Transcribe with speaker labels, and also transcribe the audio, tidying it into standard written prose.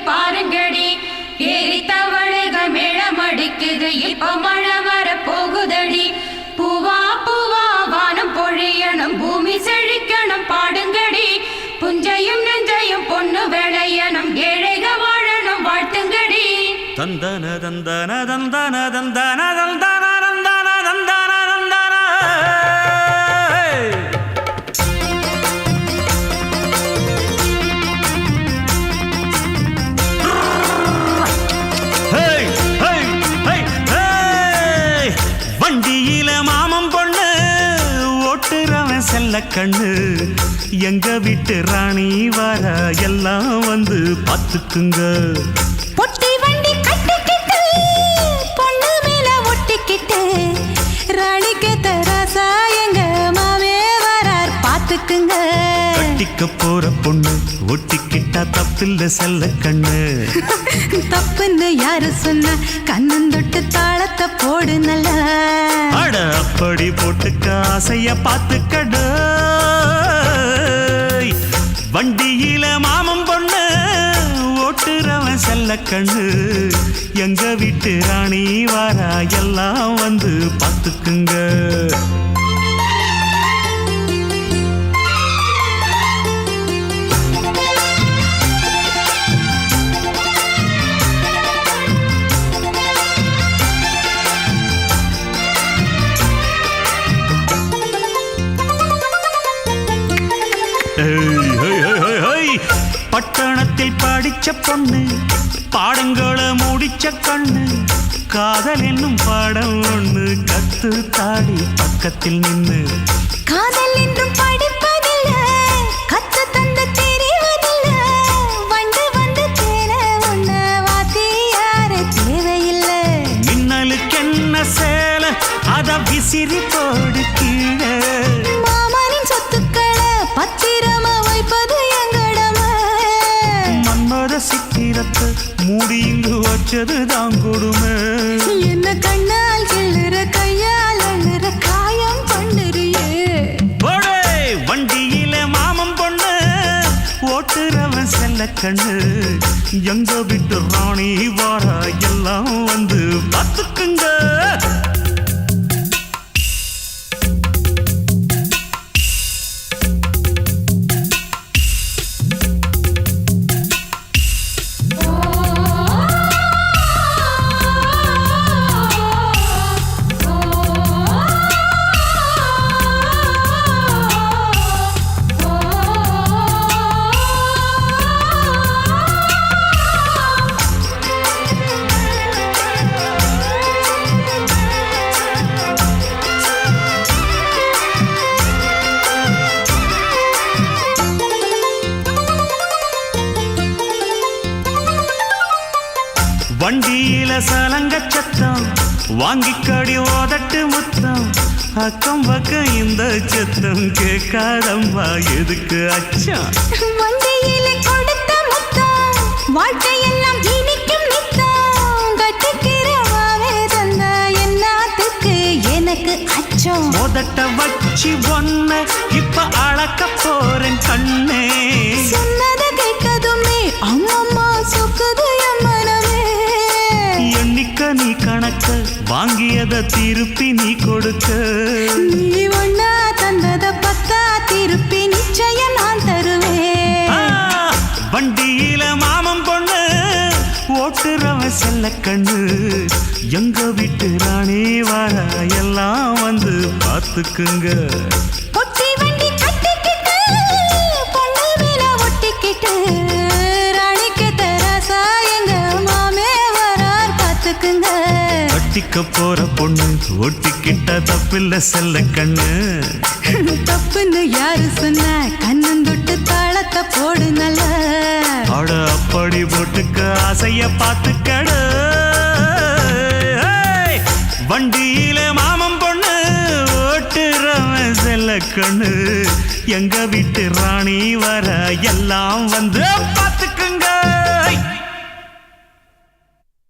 Speaker 1: பாருங்கடி ஏறி தவளைகள் மேளமடிக்குது இப்ப மழை வர போகுதடி பூவா பூவா வானம் பொழியணும் பூமி செழிக்கணும் பாடுங்கடி புஞ்சையும் நெஞ்சையும் பொண்ணு விளையணும் ஏழைக வாழணும் வாழ்த்துங்கடி
Speaker 2: தந்தன தந்தன தந்தன தந்தன தந்தன தந்தன தந்தன தந்தன வண்டியில மாமம் பொண்ணு ஓட்டுறவன் செல்ல கண்ணு எங்க வீட்டு ராணி வர எல்லாம் வந்து பார்த்துக்குங்க
Speaker 3: பொட்டி வண்டி கட்டிக்கிட்டு பொண்ணு மேல ஒட்டிக்கிட்டு ராணிக்கு தராசா எங்க மாமே வரார் பார்த்துக்குங்க
Speaker 2: கட்டிக்க போற பொண்ணு ஒட்டிக்கிட்டா தப்பில்ல செல்ல கண்ணு
Speaker 3: தப்புன்னு யாரு சொன்ன கண்ணந்தொட்டு தாளத்தை போடு நல்லா
Speaker 2: அட அப்படி போட்டுக்க ஆசைய பார்த்துக்கடு வண்டியில மாமம் பொண்ணு ஓட்டுறவன் செல்ல கண்ணு எங்க வீட்டு ராணி வாரா எல்லாம் வந்து பார்த்துக்குங்க பட்டணத்தில் படிச்ச பொண்ணு பாடங்களை முடிச்ச கண்ணு காதல் என்னும் பாடம் ஒண்ணு கத்து தாடி பக்கத்தில் நின்னு
Speaker 3: காதல் என்றும் படிப்பதில்ல கத்து தந்து தெரிவதில்ல வண்டு வந்து தேர ஒண்ண வாத்தி யாரு தேவையில்லை
Speaker 2: மின்னலுக்கு என்ன சேல அத விசிறி போடு கீழே
Speaker 3: மாமனின் சொத்துக்களை பத்திரமா வைப்பது எங்கடமை
Speaker 2: மன்மத சித்திரத்தை மூடி இங்கு வச்சது தான் கொடுமை
Speaker 3: என்ன கண்ணால் கிள்ளுற கையால் அழுற காயம் பண்ணுறியே
Speaker 2: போடே வண்டியில மாமம் பொண்ணு ஓட்டுறவன் செல்ல கண்ணு எங்க விட்டு ராணி வாரா எல்லாம் வந்து பார்த்துக்குங்க வண்டியில சலங்க சத்தம் வாங்கிக்கடி ஓதட்டு முத்தம் அக்கம் பக்கம் இந்த சத்தம் கேட்காதம்மா எதுக்கு அச்சம்
Speaker 3: வண்டியில கொடுத்த முத்தம் வாழ்க்கையெல்லாம் இனிக்கும் நித்தம் கட்டிக்கிறவாவே தந்த என்னத்துக்கு எனக்கு அச்சம்
Speaker 2: ஓதட்ட வச்சு ஒன்ன இப்ப அளக்க போறேன் கண்ணே
Speaker 3: சொன்னத கேட்கதுமே அம்மம்மா சொக்குது என் மனமே
Speaker 2: எண்ணிக்க நீ கணக்க வாங்கியத திருப்பி நீ கொடுக்க
Speaker 3: நீ ஒன்னா தந்தத பத்தா திருப்பி நிச்சயம் நான் தருவேன்
Speaker 2: வண்டியில மாமம் பொண்ணு ஓட்டுறவன் செல்ல கண்ணு எங்க வீட்டு ராணி வார எல்லாம் வந்து பார்த்துக்குங்க
Speaker 3: பொட்டி வண்டி கட்டிக்கிட்டு பொண்ணு மேல ஒட்டிக்கிட்டு ராணிக்கு தராசா எங்க மாமே வரார் பார்த்துக்குங்க
Speaker 2: கட்டிக்க போற பொண்ணு ஒட்டிக்கிட்ட தப்பில்ல செல்ல கண்ணு
Speaker 3: தப்புன்னு யாரு சொன்ன கண்ணந்தொட்டு தாளத்தை போடு நல்ல
Speaker 2: அட அப்படி போட்டுக்க ஆசைய பார்த்துக்கடு வண்டியில மாமம் பொண்ணு ஓட்டுறவன் செல்ல கண்ணு எங்க வீட்டு ராணி வர எல்லாம் வந்து பார்த்துக்க